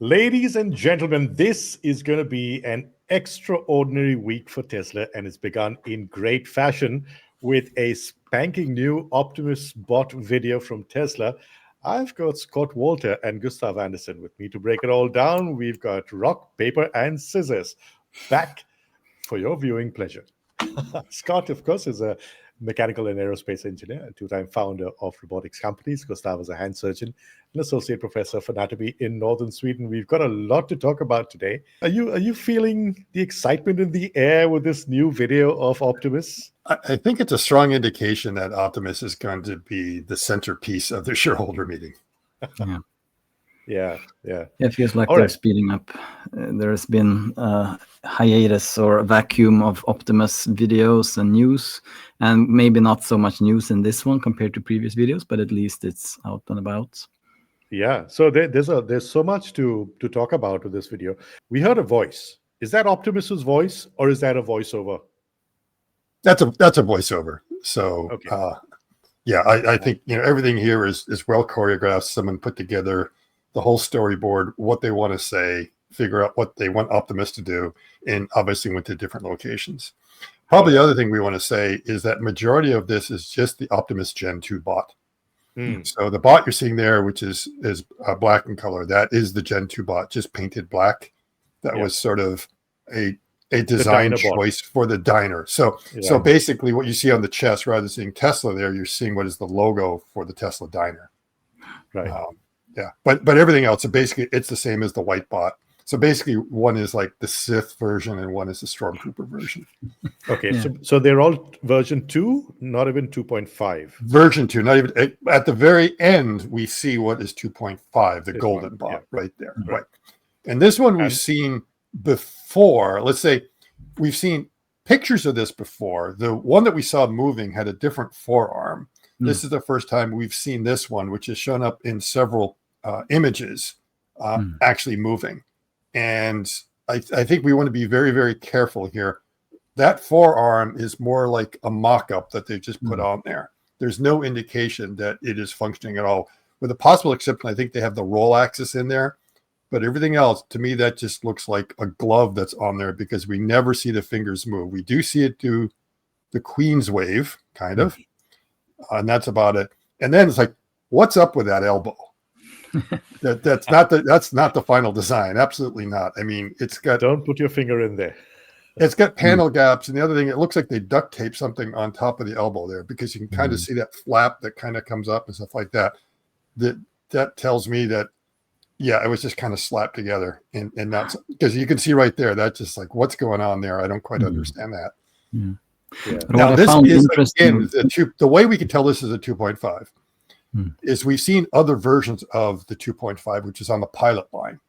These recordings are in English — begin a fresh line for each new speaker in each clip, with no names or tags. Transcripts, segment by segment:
Ladies and gentlemen, this is going to be an extraordinary week for Tesla, and it's begun in great fashion with a spanking new Optimus bot video from Tesla. I've got Scott Walter and Gustav Andersson with me to break it all down. We've got rock, paper, and scissors back for your viewing pleasure. Scott, of course, is a mechanical and aerospace engineer, a two-time founder of robotics companies. Gustav is a hand surgeon, an associate professor of anatomy in northern Sweden. We've got a lot to talk about today. Are you feeling the excitement in the air with this new video of Optimus?
I think it's a strong indication that Optimus is going to be the centerpiece of the shareholder meeting.
Yeah.
It feels like they're speeding up. There's been a hiatus or a vacuum of Optimus videos and news, and maybe not so much news in this one compared to previous videos, but at least it's out and about.
Yeah, so there's so much to talk about with this video. We heard a voice. Is that Optimus's voice, or is that a voiceover?
That's a voiceover. So okay. I think everything here is well choreographed. Someone put together the whole storyboard, what they want to say, figure out what they want Optimus to do, and obviously went to different locations. Probably the other thing we want to say is that majority of this is just the Optimus Gen-2 bot. So the bot you're seeing there, which is black in color, that is the Gen-2 bot, just painted black. That was sort of a design choice for the diner. So basically what you see on the chest, rather than seeing Tesla there, you're seeing what is the logo for the Tesla diner.
Right.
But everything else, so basically it's the same as the white bot. So basically one is like the Sith version and one is the Stormtrooper version.
Okay, so they're all version 2, not even 2.5.
Version 2, not even at the very end we see what is 2.5, the golden bot right there. Right. And this one we've seen before. Let's say we've seen pictures of this before. The one that we saw moving had a different forearm. This is the first time we've seen this one, which has shown up in several images actually moving. And I think we want to be very, very careful here. That forearm is more like a mock-up that they've just put on there. There's no indication that it is functioning at all. With a possible exception, I think they have the roll axis in there. But everything else, to me, that just looks like a glove that's on there because we never see the fingers move. We do see it do the Queen's wave, kind of. And that's about it. And then it's like, what's up with that elbow? That's not the final design. Absolutely not. I mean, it's got.
Don't put your finger in there.
It's got panel gaps, and the other thing, it looks like they duct tape something on top of the elbow there because you can kind of see that flap that kind of comes up and stuff like that. That tells me that it was just kind of slapped together, and not because you can see right there. That's just like what's going on there. I don't quite understand that. Now this is again the way we can tell this is a 2.5. Is we've seen other versions of the 2.5, which is on the pilot line.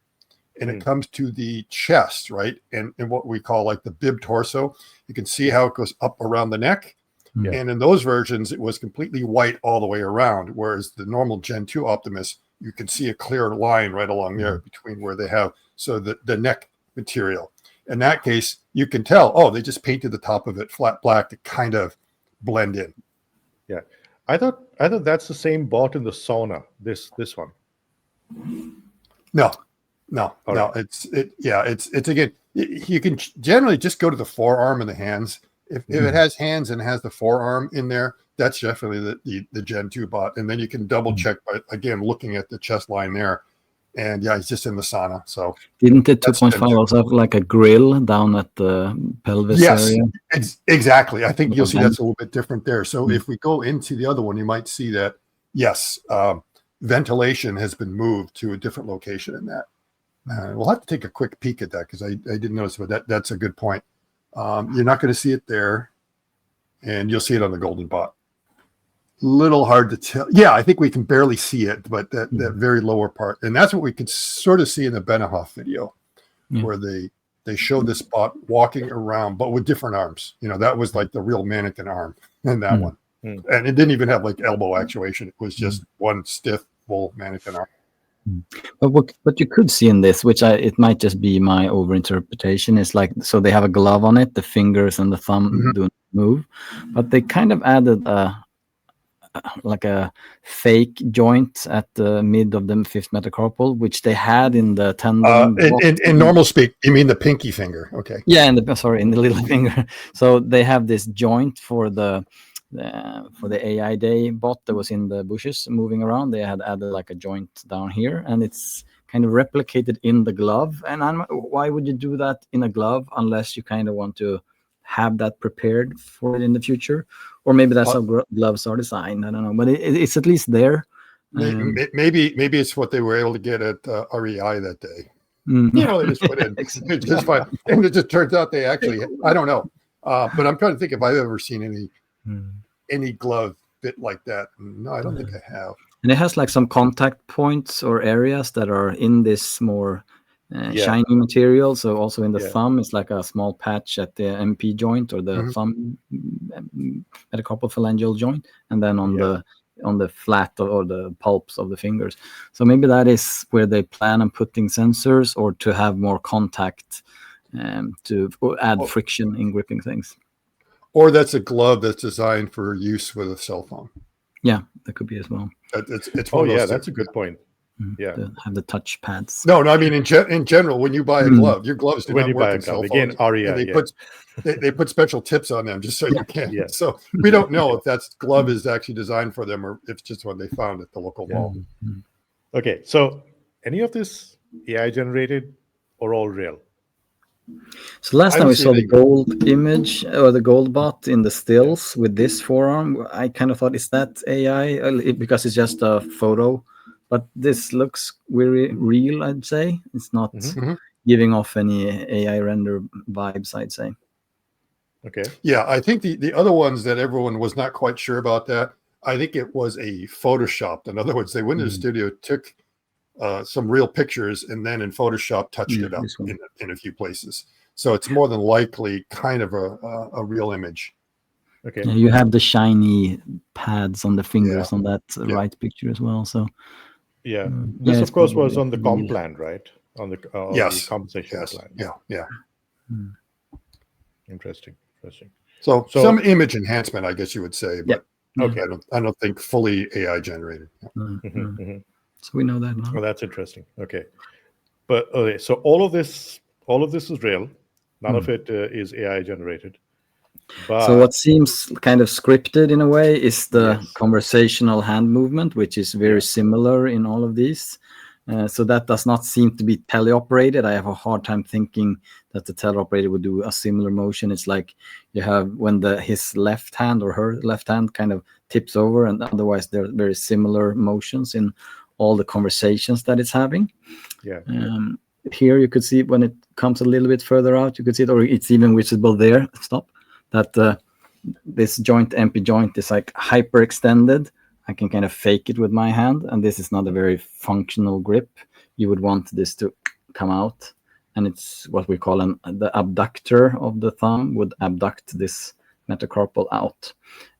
And it comes to the chest, right? And what we call like the bib torso. You can see how it goes up around the neck. And in those versions, it was completely white all the way around. Whereas the normal Gen 2 Optimus, you can see a clear line right along there between where they have the neck material. In that case, you can tell, they just painted the top of it flat black to kind of blend in.
Yeah. I thought that's the same bot in the Sauna. This one.
No. It's again. You can generally just go to the forearm and the hands. If it has hands and has the forearm in there, that's definitely the Gen 2 bot. And then you can double check by again looking at the chest line there. And it's just in the Sauna. So
didn't the 2.5 also have like a grill down at the pelvis area?
Yes, exactly. I think you'll see that's a little bit different there. So if we go into the other one, you might see that, ventilation has been moved to a different location in that. We'll have to take a quick peek at that because I didn't notice, but that's a good point. You're not going to see it there, and you'll see it on the golden bot. Little hard to tell. I think we can barely see it, but that very lower part, and that's what we could sort of see in the Benehoff video, where they show this bot walking around, but with different arms. That was like the real mannequin arm in that one, and it didn't even have like elbow actuation. It was just one stiff, full mannequin arm.
But what you could see in this, which it might just be my overinterpretation, is like so they have a glove on it, the fingers and the thumb don't move, but they kind of added like a fake joint at the mid of the fifth metacarpal, which they had in the tendon.
In normal speak, you mean the pinky finger? Okay.
Yeah, in the little finger. So they have this joint for the AI Day bot that was in the bushes moving around. They had added like a joint down here, and it's kind of replicated in the glove. And why would you do that in a glove unless you kind of want to have that prepared for it in the future? Or maybe that's how gloves are designed. I don't know, but it's at least there.
Maybe it's what they were able to get at REI that day. They just put in. It's just fine, and it just turns out they actually. I don't know, but I'm trying to think if I've ever seen any glove fit like that. No, I don't think I have.
And it has like some contact points or areas that are in this more shiny material. So also in the thumb, it's like a small patch at the MP joint or the thumb metacarpal phalangeal joint, and then on the flat or the pulps of the fingers. So maybe that is where they plan on putting sensors, or to have more contact to add friction in gripping things.
Or that's a glove that's designed for use with a cell phone.
Yeah, that could be as well.
It's
that's a good point. Yeah,
to have the touch pads.
No, I mean in general, when you buy a glove, your gloves do not work in cell phones.
Again,
they put special tips on them just so you can. Yeah. So we don't know if that glove is actually designed for them, or if it's just one they found at the local mall.
Okay, so any of this AI generated or all real?
So last time we saw the gold image or the gold bot in the stills with this forearm, I kind of thought, is that AI? Because it's just a photo. But this looks very real, I'd say. It's not giving off any AI render vibes, I'd say.
Okay. Yeah, I think the other ones that everyone was not quite sure about that, I think it was a Photoshopped. In other words, they went to the studio, took some real pictures, and then in Photoshop touched it up in a few places. So it's more than likely kind of a real image.
Okay.
Yeah, you have the shiny pads on the fingers on that right picture as well. So
this of course was on the comp plan, right? On the the compensation plan.
Yeah.
Interesting.
So some image enhancement, I guess you would say, but
okay.
I don't think fully AI generated.
So we know that now.
Well, that's interesting. Okay, but so all of this is real. None of it is AI generated. But
so what seems kind of scripted in a way is the conversational hand movement, which is very similar in all of these. So that does not seem to be teleoperated. I have a hard time thinking that the teleoperator would do a similar motion. It's like you have when his left hand or her left hand kind of tips over, and otherwise they're very similar motions in all the conversations that it's having. Here you could see when it comes a little bit further out, you could see it, or it's even visible there. Stop. That this joint, MP joint, is like hyperextended. I can kind of fake it with my hand, and this is not a very functional grip. You would want this to come out, and it's what we call the abductor of the thumb would abduct this metacarpal out,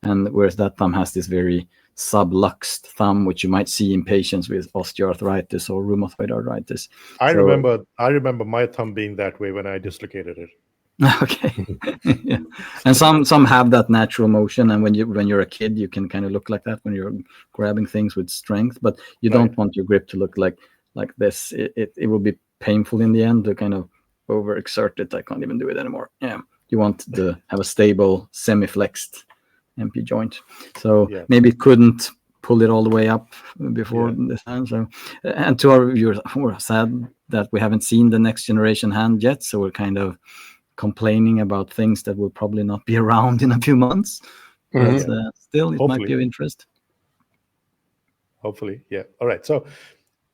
and whereas that thumb has this very subluxed thumb, which you might see in patients with osteoarthritis or rheumatoid arthritis.
I remember my thumb being that way when I dislocated it.
Okay. And some have that natural motion, and when you're a kid, you can kind of look like that when you're grabbing things with strength, but you don't want your grip to look like this. It will be painful in the end to kind of overexert it. I can't even do it anymore. You want to have a stable semi-flexed MP joint, so maybe it couldn't pull it all the way up before this hand. So, and to our viewers, we're sad that we haven't seen the next generation hand yet, so we're kind of complaining about things that will probably not be around in a few months. But still, it might be of interest.
Hopefully, yeah. All right. So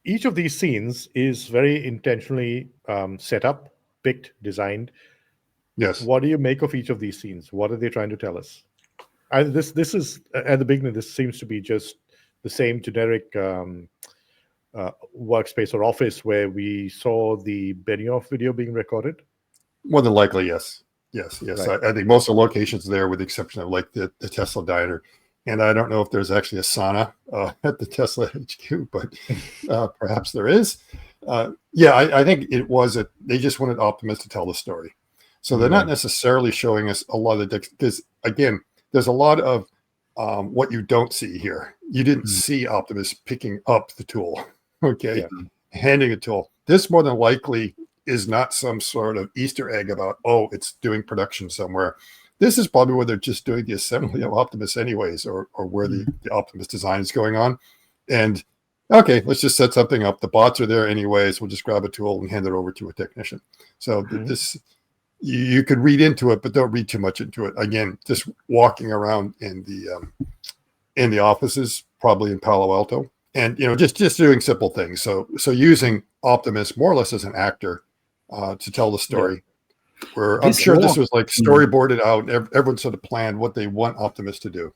each of these scenes is very intentionally set up, picked, designed.
Yes.
What do you make of each of these scenes? What are they trying to tell us? This is at the beginning. This seems to be just the same generic workspace or office where we saw the Benioff video being recorded.
More than likely, yes. Right. I think most of the locations there, with the exception of like the Tesla diner, and I don't know if there's actually a sauna at the Tesla HQ, but perhaps there is. I think it was they just wanted Optimus to tell the story, so they're not necessarily showing us a lot of because again, there's a lot of what you don't see here. You didn't see Optimus picking up the tool, okay, handing a tool. This more than likely is not some sort of Easter egg about, oh, it's doing production somewhere. This is probably where they're just doing the assembly of Optimus anyways, or where the Optimus design is going on. And okay, let's just set something up. The bots are there anyways. We'll just grab a tool and hand it over to a technician. So this, you could read into it, but don't read too much into it. Again, just walking around in the offices, probably in Palo Alto, and just doing simple things. So using Optimus more or less as an actor to tell the story. Where I'm sure this was like storyboarded out. Everyone sort of planned what they want Optimus to do.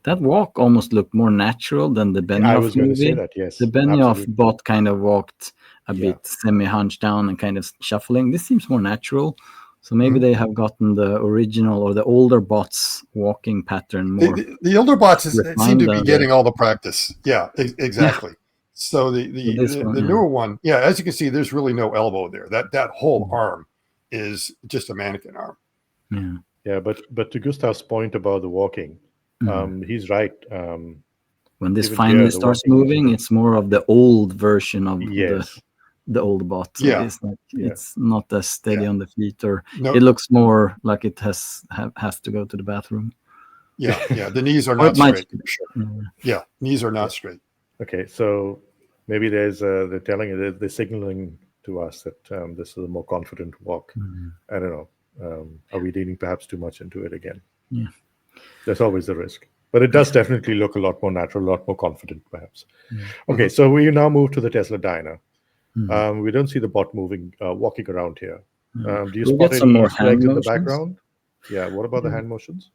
That walk almost looked more natural than the Benioff
I was going
movie.
to say that, yes.
The Benioff bot kind of walked a bit semi-hunched down and kind of shuffling. This seems more natural. So maybe they have gotten the original or the older bots walking pattern more.
The older bots seem to be getting all the practice. Yeah, exactly. Yeah. So the newer one, as you can see, there's really no elbow there. That whole arm is just a mannequin arm.
Yeah, but to Gustav's point about the walking, he's right.
When this finally starts moving, it's more of the old version of the old bot. So it's not as steady on the feet, or it looks more like it has to go to the bathroom.
Yeah. The knees are not straight. Sure. Knees are not straight.
Okay, so maybe they're signaling to us that this is a more confident walk. I don't know. Are we leaning perhaps too much into it again?
Yeah.
There's always the risk. But it does definitely look a lot more natural, a lot more confident, perhaps. Okay, so we now move to the Tesla Dyna. We don't see the bot walking around here. Do you spot any Easter eggs in the background? Yeah, what about the hand motions?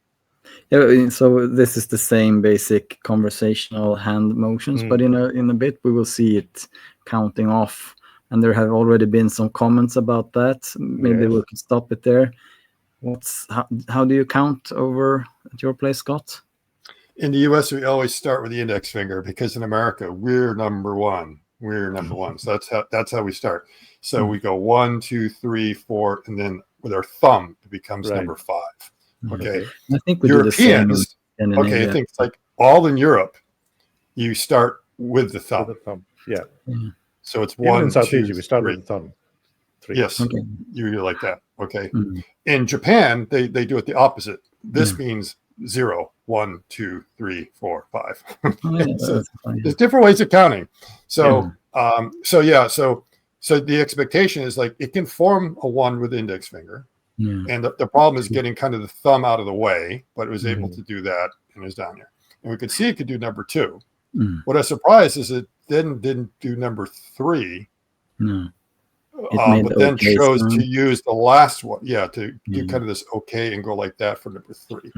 Yeah, so this is the same basic conversational hand motions, but in a bit we will see it counting off. And there have already been some comments about that. Maybe we could stop it there. How do you count over at your place, Scott?
In the US, we always start with the index finger because in America, we're number one. So that's how we start. So we go 1, 2, 3, 4, and then with our thumb, it becomes number 5. Okay.
I think we do the same.
I think it's like all in Europe, you start with the thumb.
Yeah.
So it's
Even
1,
in South
2,
Asia, we start
3.
with the thumb. 3.
Yes. Okay. You're like that. Okay. In Japan, they do it the opposite. This means 0, 1, 2, 3, 4, 5. So there's different ways of counting. So so the expectation is like it can form a 1 with the index finger. And the problem is getting kind of the thumb out of the way, but it was able to do that and is down here. And we could see it could do number 2. What I was surprised is it then didn't do number 3. But then chose to use the last one, to do kind of this and go like that for number 3.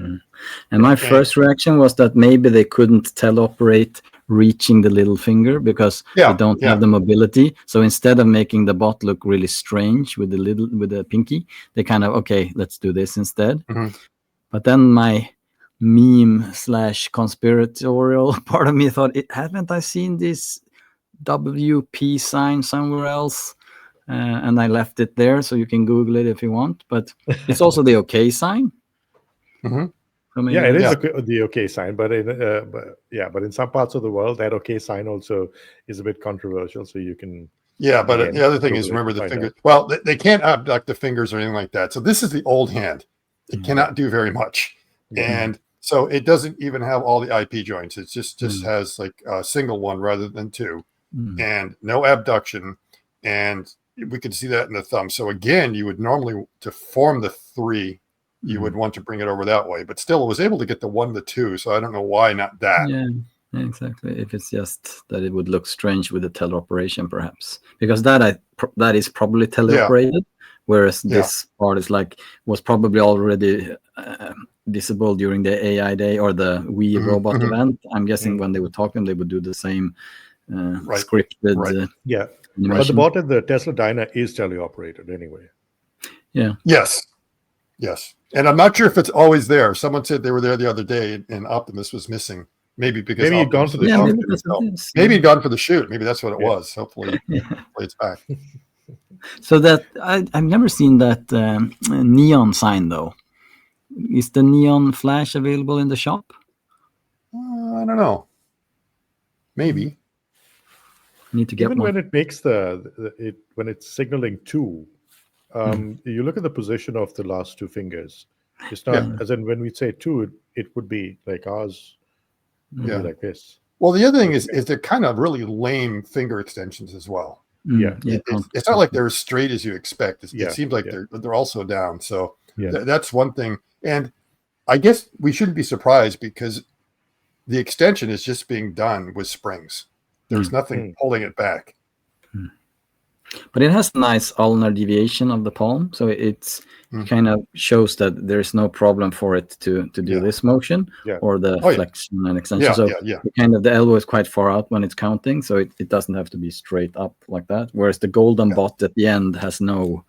And my first reaction was that maybe they couldn't teleoperate reaching the little finger because they don't have the mobility. So instead of making the bot look really strange with the pinky, they kind of let's do this instead. But then my meme/conspiratorial part of me thought, haven't I seen this WP sign somewhere else? And I left it there, so you can Google it if you want. But it's also the OK sign.
So it is the OK sign, but in some parts of the world, that OK sign also is a bit controversial. So you can. Yeah,
but the other thing is, remember the fingers. Well, they can't abduct the fingers or anything like that. So this is the old hand. It cannot do very much, and so it doesn't even have all the IP joints. It just has like a single one rather than 2, and no abduction, and we could see that in the thumb. So again, you would normally, to form the 3, you would want to bring it over that way, but still it was able to get the 1 to 2. So I don't know why not that.
Yeah, exactly. If it's just that it would look strange with the teleoperation, perhaps, because that is probably teleoperated, whereas this part is was probably already visible during the AI day or the Wii robot event. I'm guessing when they would talk them, they would do the same scripted.
But the bot in the Tesla Dyna is teleoperated anyway.
Yeah.
Yes. And I'm not sure if it's always there. Someone said they were there the other day and Optimus was missing. Maybe because
he'd gone for the shoot.
Maybe he'd gone for the shoot. Maybe that's what it was. Hopefully it's back.
So that I've never seen that neon sign though. Is the neon flash available in the shop?
I don't know. Maybe.
Need to get
Even
one.
when it makes when it's signaling two, you look at the position of the last two fingers. It's not as in when we say two, it would be like ours would be like this.
Well, the other thing is they're kind of really lame finger extensions as well. It's not like they're as straight as you expect. It seems like they're also down. So that's one thing. And I guess we shouldn't be surprised because the extension is just being done with springs. There's nothing holding it back.
But it has a nice ulnar deviation of the palm, so it's kind of shows that there's no problem for it to do this motion or the flexion and extension. Kind of the elbow is quite far out when it's counting, so it doesn't have to be straight up like that. Whereas the golden bot at the end has no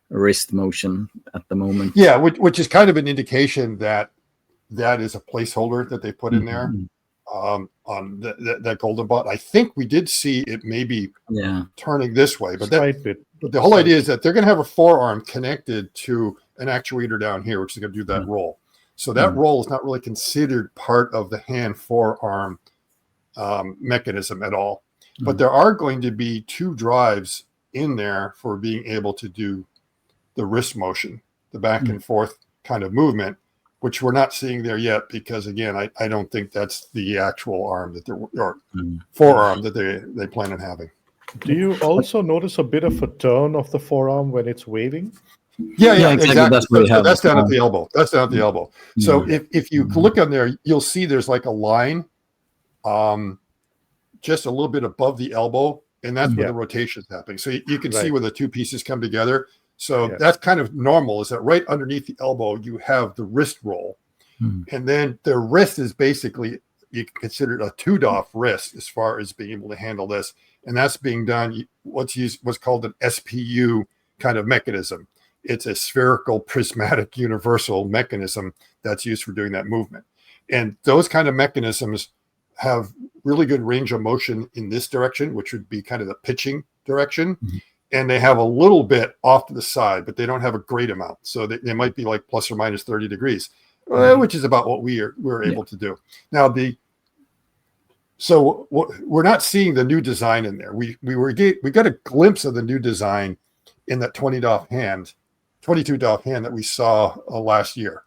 wrist motion at the moment.
Yeah, which is kind of an indication that is a placeholder that they put in there. On that golden bot. I think we did see it maybe turning this way, but the whole idea is that they're going to have a forearm connected to an actuator down here, which is going to do that roll. So that roll is not really considered part of the hand forearm mechanism at all. But there are going to be two drives in there for being able to do the wrist motion, the back and forth kind of movement, which we're not seeing there yet because, again, I don't think that's the actual arm that or forearm that they plan on having.
Do you also notice a bit of a turn of the forearm when it's waving?
Yeah, exactly. That's down at the elbow. So if you look on there, you'll see there's like a line just a little bit above the elbow, and that's where the rotation is happening. So you can see where the two pieces come together. So that's kind of normal, is that right underneath the elbow, you have the wrist roll. And then the wrist is basically, you can consider it a two-DOF wrist as far as being able to handle this. And that's being done, what's called an SPU kind of mechanism. It's a spherical prismatic universal mechanism that's used for doing that movement. And those kind of mechanisms have really good range of motion in this direction, which would be kind of the pitching direction. And they have a little bit off to the side, but they don't have a great amount. So they might be like plus or minus 30 degrees, which is about what we're able to do. Now, we're not seeing the new design in there. We got a glimpse of the new design in that 22 DOF hand that we saw last year,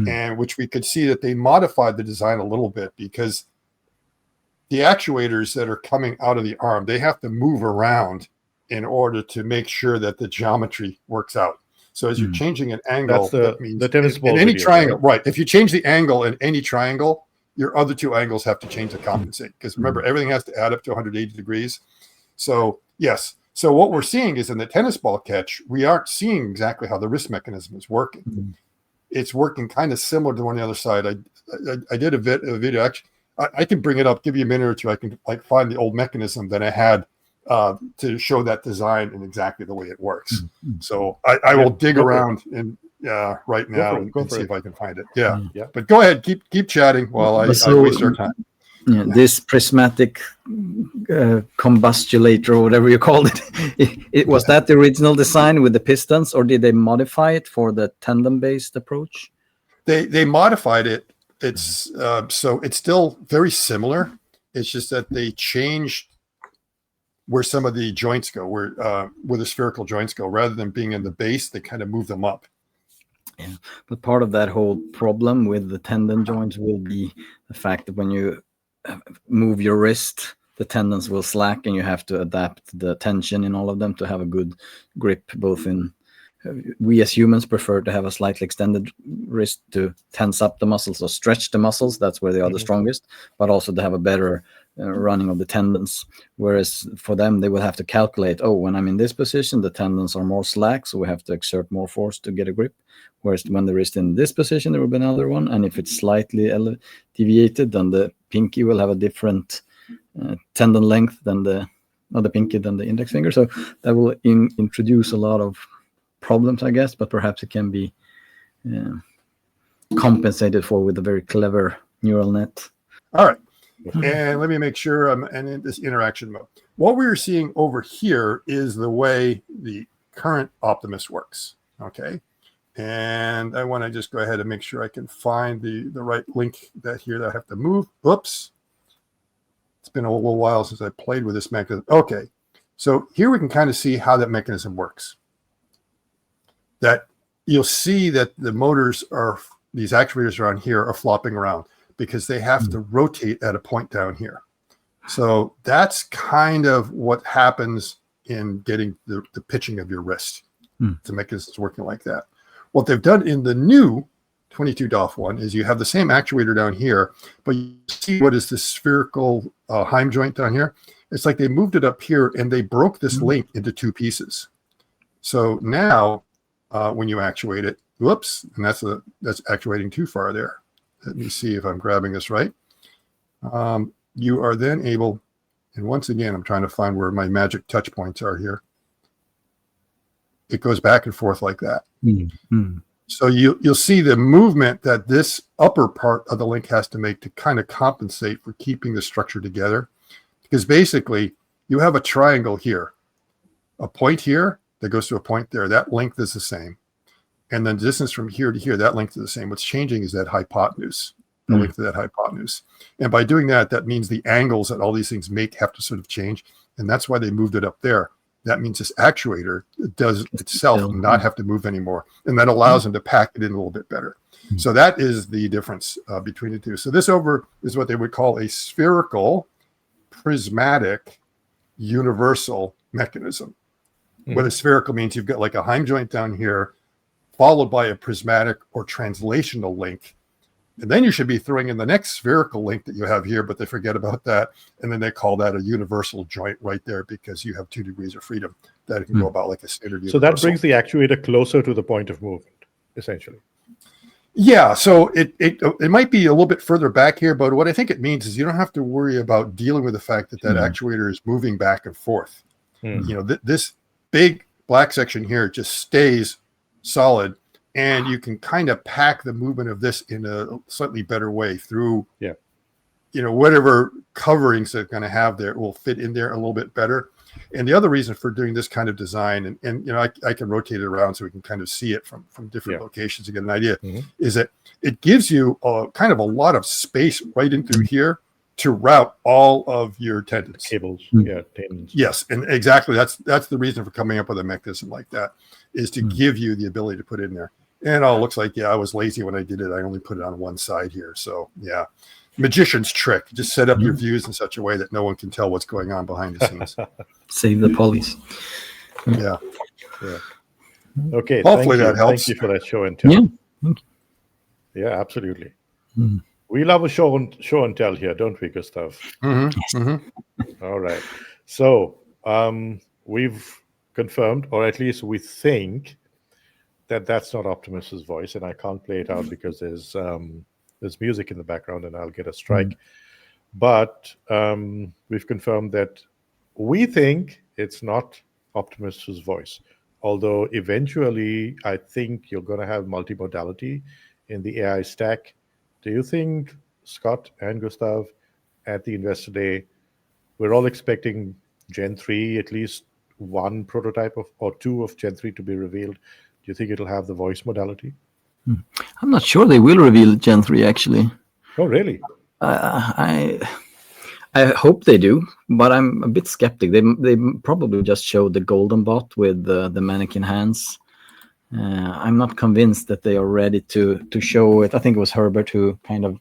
and which we could see that they modified the design a little bit because the actuators that are coming out of the arm, they have to move around in order to make sure that the geometry works out. So as you're changing an angle, that means
the tennis ball
in any
video,
triangle, right? If you change the angle in any triangle, your other two angles have to change to compensate. Because remember, everything has to add up to 180 degrees. So yes. So what we're seeing is in the tennis ball catch, we aren't seeing exactly how the wrist mechanism is working. It's working kind of similar to on the other side. I did a video. Actually, I can bring it up, give you a minute or two. I can find the old mechanism that I had to show that design and exactly the way it works. So I will dig around and right now and see if I can find it. Yeah. But go ahead, keep chatting while I waste our time.
This prismatic combustulator or whatever you called it, was that the original design with the pistons, or did they modify it for the tandem-based approach?
They modified it. It's so it's still very similar. It's just that they changed where some of the joints go, where the spherical joints go, rather than being in the base, they kind of move them up.
Yeah, but part of that whole problem with the tendon joints will be the fact that when you move your wrist, the tendons will slack, and you have to adapt the tension in all of them to have a good grip. Both in we as humans prefer to have a slightly extended wrist to tense up the muscles or stretch the muscles. That's where they are the strongest, but also to have a better running of the tendons. Whereas for them, they will have to calculate, when I'm in this position, the tendons are more slack, so we have to exert more force to get a grip. Whereas when the wrist in this position, there will be another one. And if it's slightly deviated, then the pinky will have a different tendon length than the pinky than the index finger. So that will introduce a lot of problems, I guess, but perhaps it can be compensated for with a very clever neural net.
All right. And let me make sure I'm in this interaction mode. What we're seeing over here is the way the current Optimus works. Okay. And I want to just go ahead and make sure I can find the right link that I have to move. Oops. It's been a little while since I played with this mechanism. Okay. So here we can kind of see how that mechanism works. That you'll see that the motors these actuators around here are flopping around because they have to rotate at a point down here. So that's kind of what happens in getting the pitching of your wrist. The mechanism is working like that. What they've done in the new 22 DOF one is you have the same actuator down here, but you see what is this spherical Heim joint down here? It's like they moved it up here and they broke this link into two pieces. So now when you actuate it, whoops, and that's actuating too far there. Let me see if I'm grabbing this right. You are then able, and once again, I'm trying to find where my magic touch points are here. It goes back and forth like that. So you'll see the movement that this upper part of the link has to make to kind of compensate for keeping the structure together. Because basically, you have a triangle here, a point here that goes to a point there. That length is the same. And then the distance from here to here, that length is the same. What's changing is that hypotenuse, the length of that hypotenuse. And by doing that, that means the angles that all these things make have to sort of change. And that's why they moved it up there. That means this actuator does itself not have to move anymore. And that allows them to pack it in a little bit better. So that is the difference between the two. So this is what they would call a spherical, prismatic, universal mechanism. What a spherical means, you've got like a Heim joint down here, followed by a prismatic or translational link. And then you should be throwing in the next spherical link that you have here, but they forget about that. And then they call that a universal joint right there because you have 2 degrees of freedom that it can go about like a standard universal.
So that brings the actuator closer to the point of movement, essentially.
Yeah, so it might be a little bit further back here, but what I think it means is you don't have to worry about dealing with the fact that actuator is moving back and forth. You know, this big black section here just stays solid. And you can kind of pack the movement of this in a slightly better way through, you know, whatever coverings they're going to have there will fit in there a little bit better. And the other reason for doing this kind of design, and you know, I can rotate it around so we can kind of see it from different locations to get an idea, is that it gives you kind of a lot of space right in through here to route all of your tendons.
Cables, tendons.
Yes, and exactly. That's the reason for coming up with a mechanism like that, is to give you the ability to put it in there. And it looks like, I was lazy when I did it. I only put it on one side here. So, magician's trick. Just set up your views in such a way that no one can tell what's going on behind the scenes.
Save the police.
Yeah.
Okay.
Hopefully that helps.
Thank you for that show and tell.
Yeah, thank you.
Yeah, absolutely. We love a show and tell here, don't we, Gustav? All right. So we've confirmed, or at least we think, that that's not Optimus's voice, and I can't play it out because there's music in the background and I'll get a strike. But we've confirmed that we think it's not Optimus's voice, although eventually I think you're going to have multimodality in the AI stack. Do you think, Scott and Gustav, at the Investor Day, we're all expecting Gen 3, at least one prototype or two of Gen 3 to be revealed? Do you think it'll have the voice modality?
I'm not sure they will reveal Gen 3, actually.
Oh, really?
I hope they do, but I'm a bit skeptic. They probably just showed the golden bot with the mannequin hands. I'm not convinced that they are ready to show it. I think it was Herbert who kind of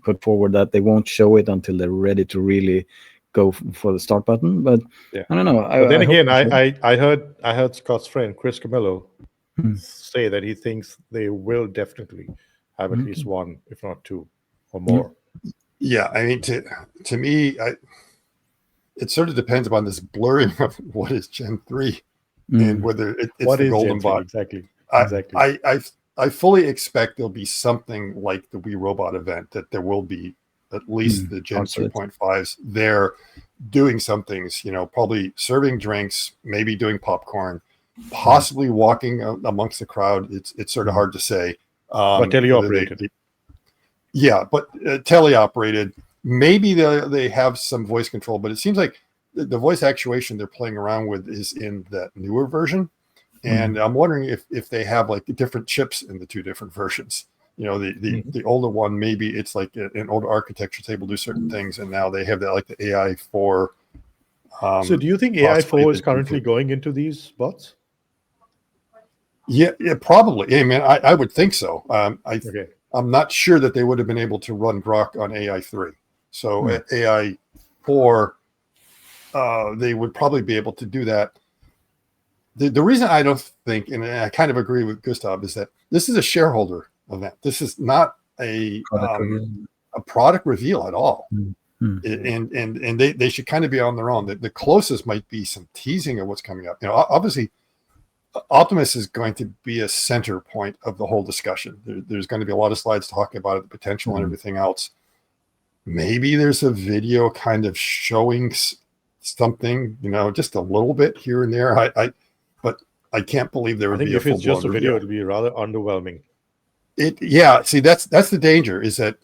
put forward that they won't show it until they're ready to really go for the start button. But I don't know.
I heard Scott's friend Chris Camillo say that he thinks they will definitely have at least one, if not two, or more.
Yeah, I mean, to me, it sort of depends upon this blurring of what is Gen 3 and whether it's what the golden bot.
Exactly.
I fully expect there'll be something like the Wii Robot event, that there will be at least the Gen 2.5s there doing some things, you know, probably serving drinks, maybe doing popcorn, possibly walking amongst the crowd. It's sort of hard to say.
But teleoperated.
But teleoperated. Maybe they have some voice control, but it seems like the voice actuation they're playing around with is in that newer version. And I'm wondering if they have like different chips in the two different versions. You know, the older one, maybe it's like an older architecture is able to do certain things, and now they have that like the AI4.
So do you think AI4 is currently going into these bots?
Yeah, probably. Yeah, man, I would think so. I'm not sure that they would have been able to run Grok on AI3. So AI4, they would probably be able to do that. The reason I don't think, and I kind of agree with Gustav, is that this is a shareholder event. This is not a product reveal at all. And they should kind of be on their own. The closest might be some teasing of what's coming up. You know, obviously, Optimus is going to be a center point of the whole discussion. There's going to be a lot of slides talking about it, the potential and everything else. Maybe there's a video kind of showing something, you know, just a little bit here and there. But I can't believe there would be a full-blown
if it's just a video,
reveal.
it'll be rather underwhelming.
See, that's the danger, is that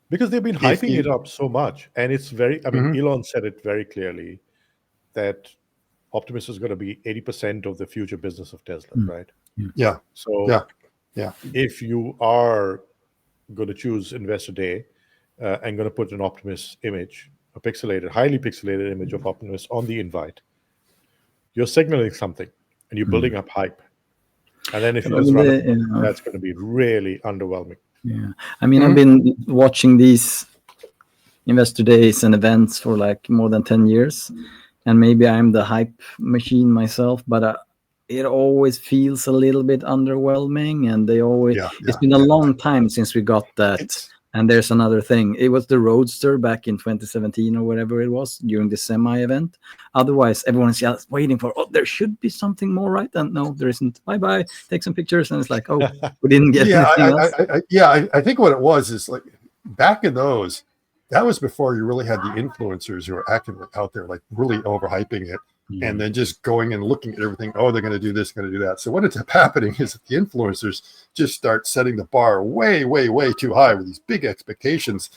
because they've been hyping it up so much, and it's very. I mean, Elon said it very clearly that Optimus is going to be 80% of the future business of Tesla, right?
Yeah.
So if you are going to choose Investor Day and going to put an Optimus image, a pixelated, highly pixelated image of Optimus on the invite, you're signaling something and you're building up hype. And then if you just run it, that's going to be really underwhelming.
Yeah. I mean, I've been watching these investor days and events for like more than 10 years. And maybe I'm the hype machine myself, but it always feels a little bit underwhelming. And they always, it's been a long time since we got that. And there's another thing. It was the Roadster back in 2017 or whatever it was during the semi event. Otherwise, everyone's just waiting for, there should be something more, right? And no, there isn't. Bye-bye. Take some pictures. And it's like, we didn't get anything else.
I think what it was is like back in those, that was before you really had the influencers who were actively out there, like really overhyping it and then just going and looking at everything. Oh, they're going to do this, going to do that. So what ends up happening is that the influencers just start setting the bar way, way, way too high with these big expectations.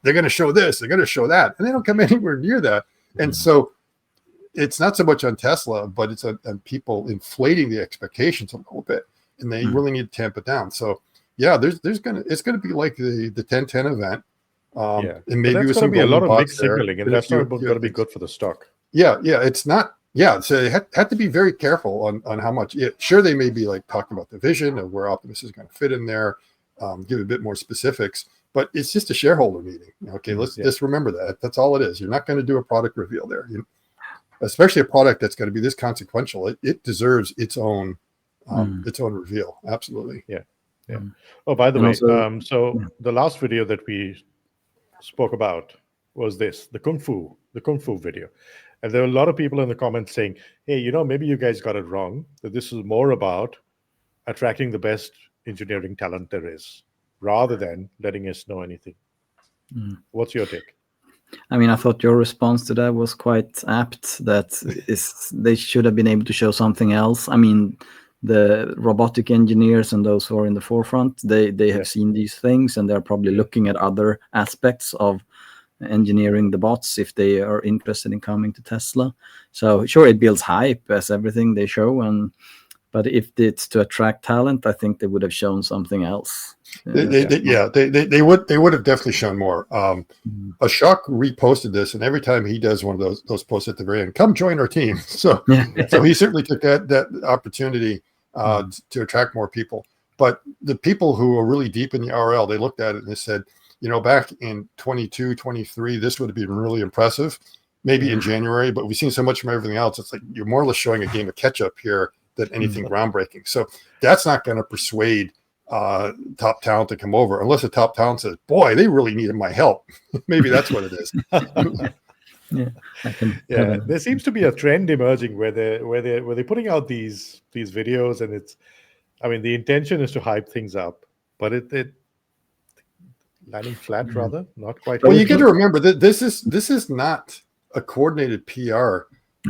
They're going to show this, they're going to show that, and they don't come anywhere near that. And so it's not so much on Tesla, but it's on people inflating the expectations a little bit, and they really need to tamp it down. So it's going to be like the 1010 event. And maybe
that's going to be a lot of mixed signaling, and that's not going to be good for the stock.
It's not. So they have to be very careful on how much. Sure, they may be like talking about the vision of where Optimus is going to fit in there, give a bit more specifics, but it's just a shareholder meeting. Okay, let's just remember that. That's all it is. You're not going to do a product reveal there, especially a product that's going to be this consequential. It deserves its own reveal. Absolutely.
Yeah. Oh, by the way, also, the last video that we spoke about was the Kung Fu video. And there were a lot of people in the comments saying, hey, maybe you guys got it wrong, that this is more about attracting the best engineering talent there is, rather than letting us know anything. What's your take?
I mean, I thought your response to that was quite apt, that they should have been able to show something else. I mean, the robotic engineers and those who are in the forefront, they have seen these things, and they're probably looking at other aspects of engineering the bots if they are interested in coming to Tesla. So sure, it builds hype as everything they show, but if it's to attract talent, I think they would have shown something else.
They would have definitely shown more. Ashok reposted this, and every time he does one of those posts at the very end, come join our team. So he certainly took that opportunity to attract more people. But the people who are really deep in the RL, they looked at it and they said, back in 22, 23, this would have been really impressive, maybe in January, but we've seen so much from everything else. It's like you're more or less showing a game of catch up here than anything groundbreaking. So that's not going to persuade top talent to come over, unless the top talent says, boy, they really needed my help. Maybe that's what it is.
There seems to be a trend emerging where they're putting out these videos, and the intention is to hype things up, but it landing flat, rather not quite.
Well, you get to remember that this is not a coordinated PR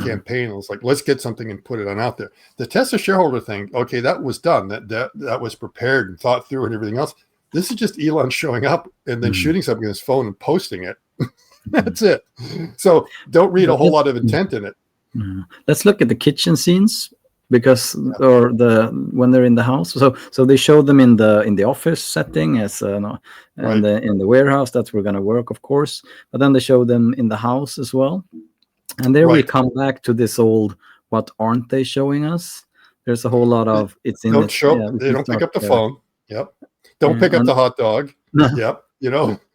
campaign. It was like, let's get something and put it out there. The Tesla shareholder thing, okay, that was done. That was prepared and thought through and everything else. This is just Elon showing up and then shooting something on his phone and posting it. That's it. So don't read a whole lot of intent in it.
Let's look at the kitchen scenes. because when they're in the house. So they show them in the office setting as in the warehouse. That's where we're gonna work, of course. But then they show them in the house as well, and there we come back to this old. What aren't they showing us? There's a whole lot of
they don't pick up the phone. Yep. Don't pick up the hot dog. Yep.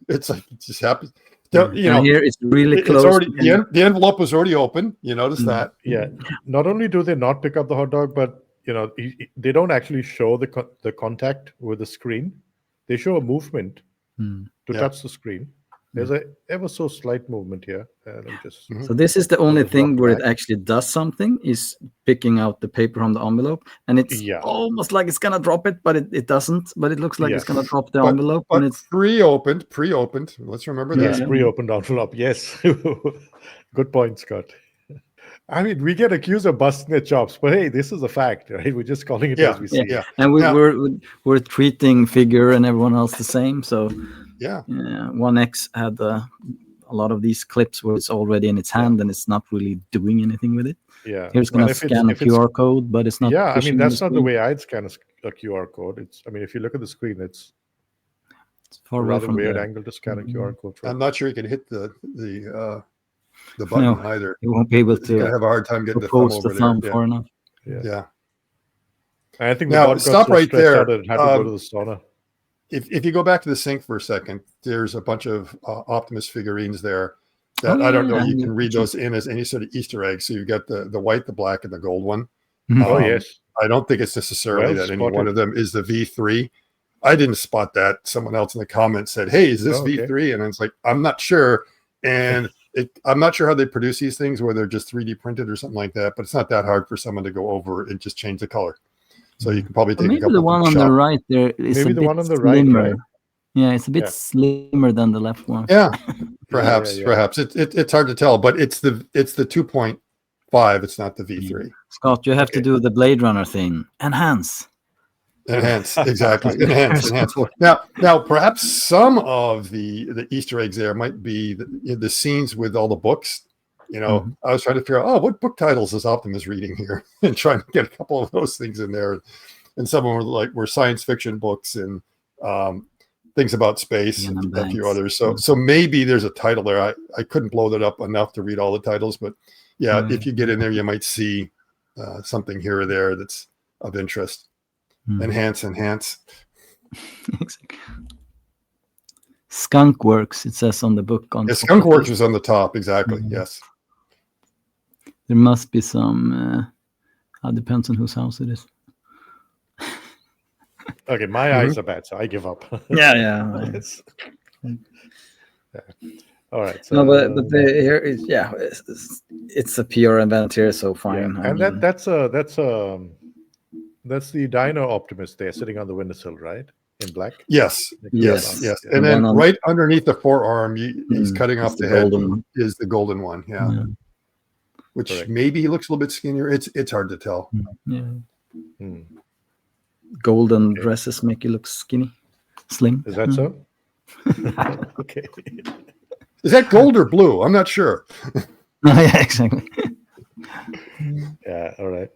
It's like it just happens.
Here it's really close.
It's already the envelope was already open. You notice that?
Yeah. Not only do they not pick up the hot dog, but they don't actually show the contact with the screen. They show a movement to touch the screen. There's a ever so slight movement here. Let me just.
So this is the only thing where it actually does something, is picking out the paper from the envelope, and it's almost like it's gonna drop it, but it doesn't. But it looks like it's gonna drop the envelope,
but
and it's
pre-opened. Let's remember that.
Yes, pre-opened envelope. Yes, good point, Scott. I mean, we get accused of busting their chops, but hey, this is a fact, right? We're just calling it as we see it.
Yeah.
And we're treating Figure and everyone else the same. So
yeah,
1X had a lot of these clips where it's already in its hand and it's not really doing anything with it.
Yeah,
here's going to scan a QR code, but it's not.
Yeah, I mean that's not the way I'd scan a QR code. I mean, if you look at the screen, it's
far
rather weird angle to scan a QR code.
I'm not sure you can hit the button either.
You won't be able to.
Have a hard time getting the thumb over there.
Far enough.
Yeah.
I think
now stop right there.
Had to go to the sauna.
If you go back to the sync for a second, there's a bunch of Optimus figurines there that I don't know. You can read those in as any sort of Easter egg. So you've got the white, the black, and the gold one.
Oh yes.
I don't think it's necessarily that any one of them is the V3. I didn't spot that. Someone else in the comments said, "Hey, is this V3?" And it's like, I'm not sure. And I'm not sure how they produce these things, where they're just 3D printed or something like that. But it's not that hard for someone to go over and just change the color. So you can probably take a couple.
The one on the right there is
maybe
a
the
bit
one on the
slimmer.
right.
Yeah, it's a bit slimmer than the left one.
Yeah, perhaps. It's hard to tell, but it's the 2.5. It's not the V3.
Scott, you have to do the Blade Runner thing. Enhance,
exactly. Enhance. Now, perhaps some of the Easter eggs there might be the scenes with all the books. I was trying to figure out, what book titles is Optimus reading here, and trying to get a couple of those things in there. And some of them were science fiction books and things about space and a few others. So maybe there's a title there. I couldn't blow that up enough to read all the titles, but if you get in there, you might see something here or there that's of interest. Enhance.
Skunk Works, it says on the book.
Skunk Works was on the top, exactly. Yes.
There must be some. Depends on whose house it is.
Okay, my eyes are bad, so I give up.
Yeah.
All right.
So, no, but here is it's a PR event here, so fine.
Yeah. And that's the Dino Optimus there sitting on the windowsill, right? In black.
Yes. And then right underneath the forearm, he's cutting off the head. Is the golden one? Yeah. Which maybe he looks a little bit skinnier. It's hard to tell.
Yeah. Golden dresses make you look skinny, slim.
Is that so? Okay.
Is that gold or blue? I'm not sure.
Yeah, exactly.
Yeah. All right.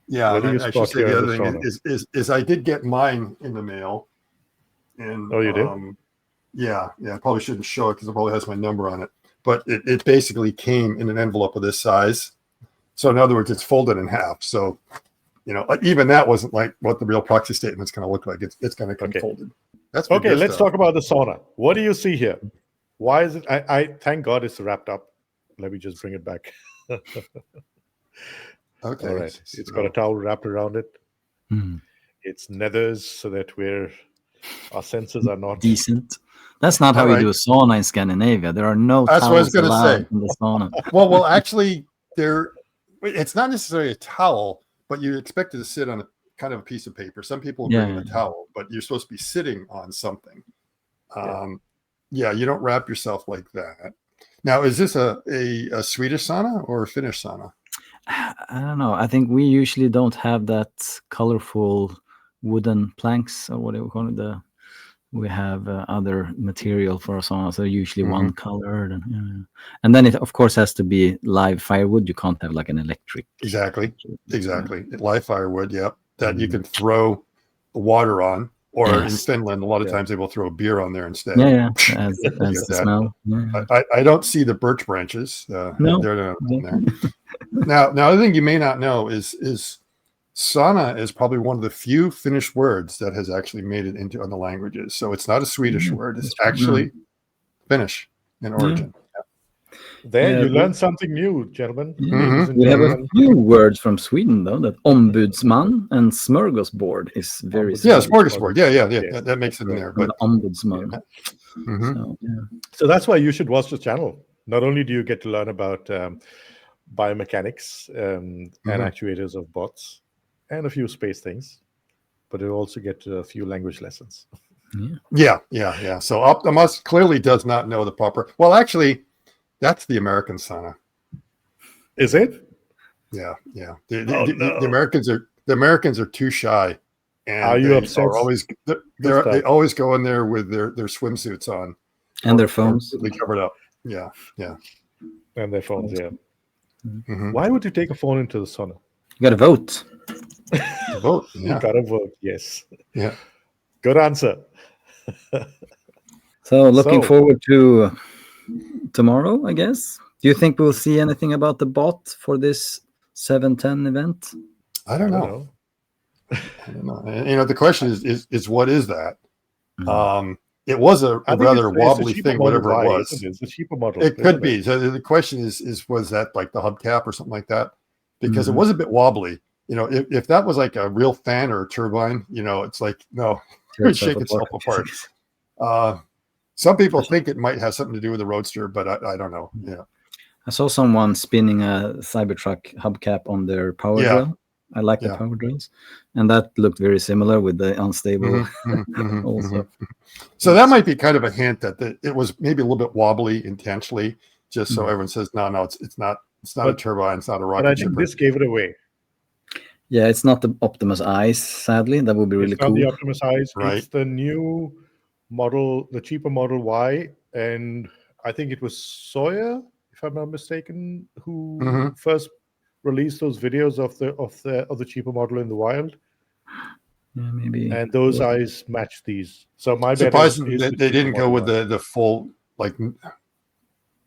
Yeah, I should say the other thing is I did get mine in the mail. And
you did?
Yeah. I probably shouldn't show it because it probably has my number on it. But it basically came in an envelope of this size. So in other words, it's folded in half. So, even that wasn't like what the real proxy statement's going to look like. It's going to come folded. That's
okay. Let's talk about the sauna. What do you see here? Why is it? I thank God it's wrapped up. Let me just bring it back.
Okay.
All right. It's got a towel wrapped around it. It's nethers so that our senses are not
decent. That's not how you do a sauna in Scandinavia. There are no
towels. That's what I was going to say.
In the sauna.
Well, actually, it's not necessarily a towel, but you're expected to sit on a kind of a piece of paper. Some people bring in a towel, but you're supposed to be sitting on something. You don't wrap yourself like that. Now, is this a Swedish sauna or a Finnish sauna?
I don't know. I think we usually don't have that colorful wooden planks, or whatever we call it, we have other material for sauna, so usually one colored, and then it of course has to be live firewood. You can't have like an electric.
Exactly. Live firewood, yep. That you can throw water on, or in Finland, a lot of times they will throw beer on there instead.
As the smell.
I don't see the birch branches.
No.
They're not on there. Now, the thing you may not know is Sauna is probably one of the few Finnish words that has actually made it into other languages. So it's not a Swedish word. It's actually Finnish in origin.
There, you learned something new, gentlemen.
We have a few words from Sweden, though, that ombudsman and smorgasbord is very
similar. Yeah, smorgasbord. Yeah. That makes it in there. But
ombudsman.
So that's why you should watch the channel. Not only do you get to learn about biomechanics and actuators of bots and a few space things, but you also get a few language lessons.
Yeah. So Optimus clearly does not know the proper. Well, actually, that's the American Sauna.
Is it?
Yeah. The Americans are too shy, and
are you obsessed?
They always go in there with their swimsuits on
and their phones
covered up. Yeah.
And their phones. Yeah. Why would you take a phone into the sauna?
You got to vote.
Vote. Yeah.
You got to vote. Yes.
Yeah.
Good answer.
So looking forward to tomorrow, I guess. Do you think we'll see anything about the bot for this 710 event?
I don't know. The question is what is that? It was a rather wobbly thing, whatever it was.
It's a cheaper model.
It could be. So the question is was that like the hubcap or something like that? Because it was a bit wobbly. If that was like a real fan or a turbine, it's like, no, it would shake itself apart. Some people think it might have something to do with the Roadster, but I don't know. Yeah.
I saw someone spinning a Cybertruck hubcap on their power drill. I like the power drills, and that looked very similar with the unstable. Also,
so that might be kind of a hint that it was maybe a little bit wobbly intentionally, just so everyone says, no, it's not a turbine, it's not a rocket.
But I think this gave it away.
Yeah, it's not the Optimus Eyes. Sadly, that would be really cool.
It's not the Optimus Eyes.
Right.
It's the new model, the cheaper Model Y, and I think it was Sawyer, if I'm not mistaken, who first released those videos of the cheaper model in the wild.
Yeah, maybe.
And those eyes match these. So my bet
is
they
didn't go with the full, like,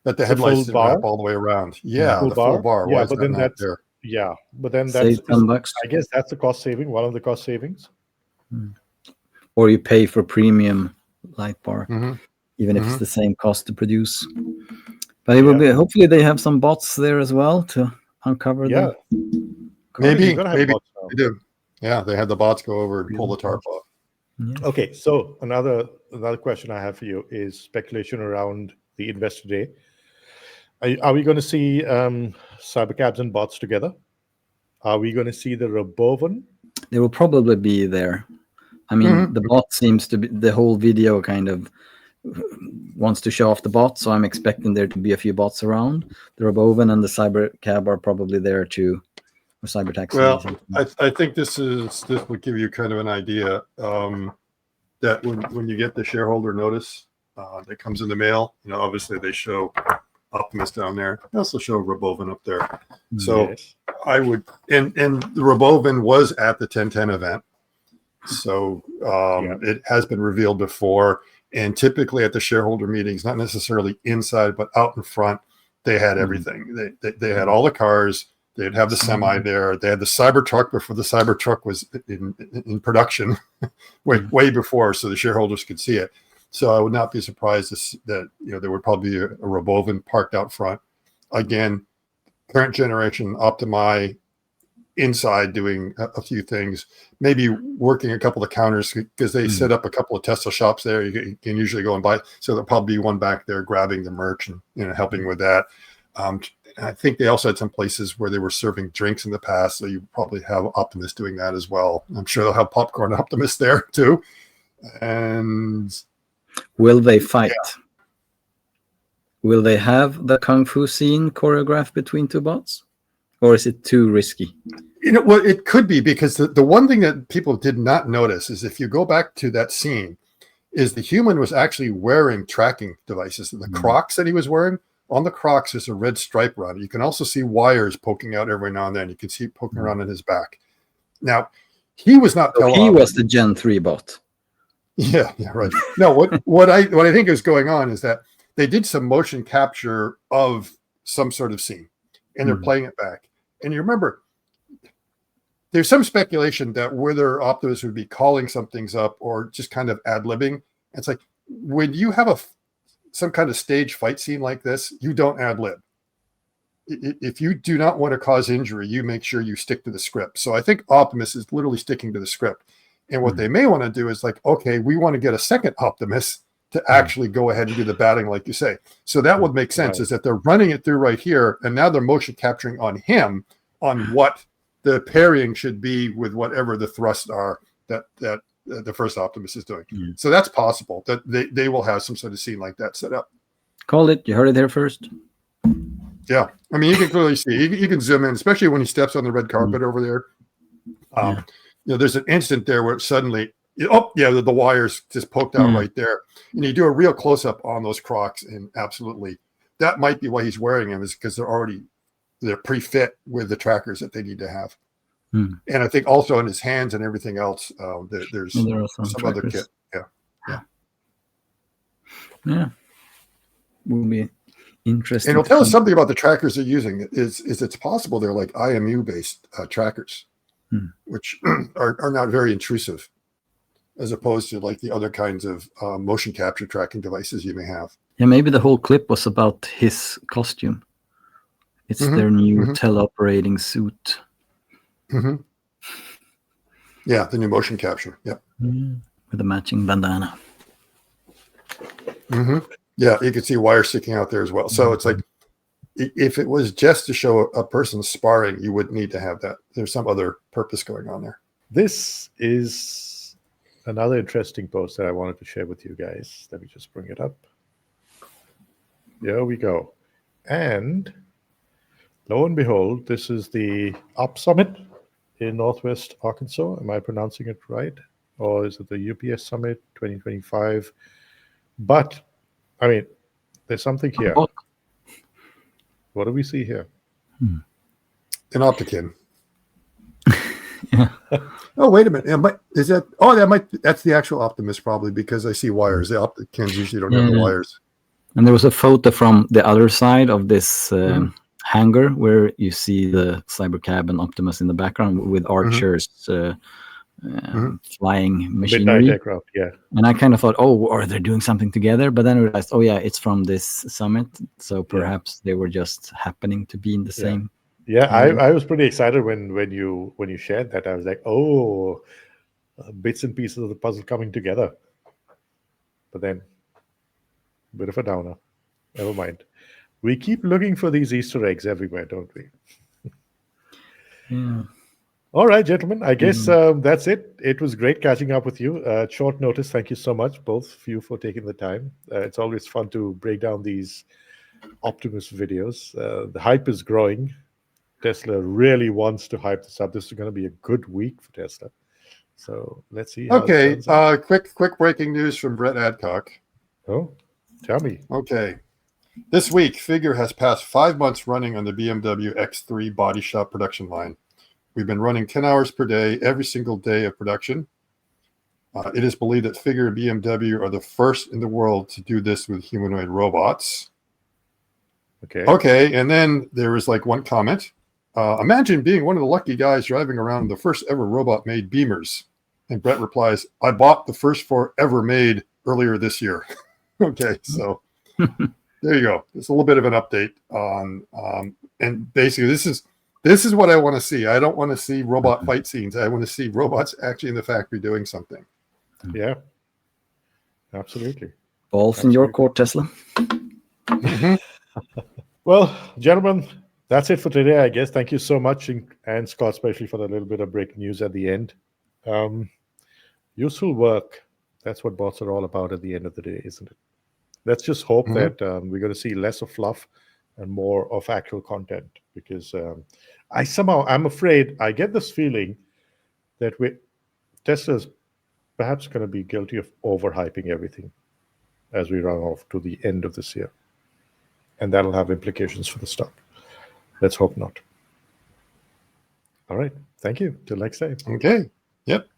that the headlights didn't wrap all the way around. Yeah, the full bar.
Yeah, but then that's
there?
Yeah, but then that's
$10.
I guess that's the cost saving. One of the cost savings.
Or you pay for premium light bar, even if it's the same cost to produce. But it will be. Hopefully, they have some bots there as well to uncover them.
Maybe they do. Yeah, they had the bots go over and pull the tarp off.
Yeah.
Okay, so another question I have for you is speculation around the investor day. Are we going to see cybercabs and bots together? Are we going to see the Roboven?
They will probably be there. I mean, the bot seems to be, the whole video kind of wants to show off the bot, so I'm expecting there to be a few bots around. The Roboven and the cybercab are probably there too, or cybertaxi.
Well, I think this would give you kind of an idea that when you get the shareholder notice that comes in the mail, obviously they show Optimus down there. They also show Roboven up there. So I would, and the Roboven was at the 1010 event. So it has been revealed before. And typically at the shareholder meetings, not necessarily inside, but out in front, they had everything. They had all the cars. They'd have the semi there. They had the Cybertruck before the Cybertruck was in production, way before, so the shareholders could see it. So I would not be surprised that there would probably be a Roboven parked out front. Again, current generation Optimi inside doing a few things, maybe working a couple of counters because they set up a couple of Tesla shops there. You can usually go and buy. So there'll probably be one back there grabbing the merch and helping with that. I think they also had some places where they were serving drinks in the past. So you probably have Optimus doing that as well. I'm sure they'll have popcorn Optimus there too. And
will they fight? Yeah. Will they have the Kung Fu scene choreographed between two bots? Or is it too risky?
Well, it could be, because the one thing that people did not notice is if you go back to that scene, is the human was actually wearing tracking devices. The Crocs that he was wearing, on the Crocs, there's a red stripe around it. You can also see wires poking out every now and then. You can see it poking around in his back. Now, he was not
So he was the Gen 3 bot.
Yeah, right. No, what I think is going on is that they did some motion capture of some sort of scene, and they're playing it back. And you remember, there's some speculation that whether Optimus would be calling some things up or just kind of ad-libbing. It's like when you have some kind of stage fight scene like this, you don't ad-lib. If you do not want to cause injury, you make sure you stick to the script. So I think Optimus is literally sticking to the script. And what they may want to do is like, okay, we want to get a second Optimus to actually go ahead and do the batting, like you say. So that would make sense, is that they're running it through right here, and now they're motion capturing on him on what the parrying should be with whatever the thrusts are that the first Optimus is doing. So that's possible that they will have some sort of scene like that set up.
Call it. You heard it here first.
Yeah. I mean, you can clearly see, you can zoom in, especially when he steps on the red carpet over there. You know, there's an instant there where it suddenly, the wires just poked out right there. And you do a real close up on those Crocs, and absolutely, that might be why he's wearing them, is because they're pre-fit with the trackers that they need to have. And I think also in his hands and everything else, there's some other kit. Yeah.
Will be interesting.
And it'll tell us something about the trackers they're using. Is it's possible they're like IMU based trackers, which are not very intrusive, as opposed to like the other kinds of motion capture tracking devices you may have.
Yeah, maybe the whole clip was about his costume. It's their new teleoperating suit.
Yeah, the new motion capture. Yeah.
With a matching bandana.
Yeah, you can see wires sticking out there as well. So it's like, if it was just to show a person sparring, you wouldn't need to have that. There's some other purpose going on there.
This is another interesting post that I wanted to share with you guys. Let me just bring it up. There we go. And lo and behold, this is the Op Summit in Northwest Arkansas. Am I pronouncing it right? Or is it the UPS Summit 2025? But, I mean, there's something here. What do we see here?
An Opticon. Oh, wait a minute. Is that? Oh, that's the actual Optimus, probably, because I see wires. The Opticons usually don't have the wires.
And there was a photo from the other side of this hangar where you see the Cybercab and Optimus in the background with archers flying machinery.
Midnight aircraft, yeah.
And I kind of thought, are they doing something together? But then I realized, it's from this summit. So perhaps they were just happening to be in the same.
Yeah, I was pretty excited when you shared that. I was like, bits and pieces of the puzzle coming together. But then, a bit of a downer. Never mind. We keep looking for these Easter eggs everywhere, don't we?
Yeah.
All right, gentlemen. I guess that's it. It was great catching up with you. Short notice. Thank you so much, both of you, for taking the time. It's always fun to break down these Optimus videos. The hype is growing. Tesla really wants to hype this up. This is going to be a good week for Tesla. So let's see.
Okay. Quick breaking news from Brett Adcock.
Oh, tell me.
Okay. This week, Figure has passed 5 months running on the BMW X3 body shop production line. We've been running 10 hours per day, every single day of production. It is believed that Figure and BMW are the first in the world to do this with humanoid robots. Okay. And then there was like one comment. Imagine being one of the lucky guys driving around the first ever robot-made Beamers. And Brett replies, I bought the first 4 ever made earlier this year. Okay, so there you go. It's a little bit of an update on, and basically this is what I want to see. I don't want to see robot fight scenes. I want to see robots actually in the factory doing something.
Yeah, absolutely.
Balls in your court, Tesla.
Well, gentlemen, that's it for today, I guess. Thank you so much, and Scott, especially for the little bit of breaking news at the end. Useful work. That's what bots are all about at the end of the day, isn't it? Let's just hope that we're going to see less of fluff and more of actual content, because I'm afraid, I get this feeling that Tesla's perhaps going to be guilty of overhyping everything as we run off to the end of this year. And that'll have implications for the stock. Let's hope not. All right. Thank you. Till next time.
Okay. Yep.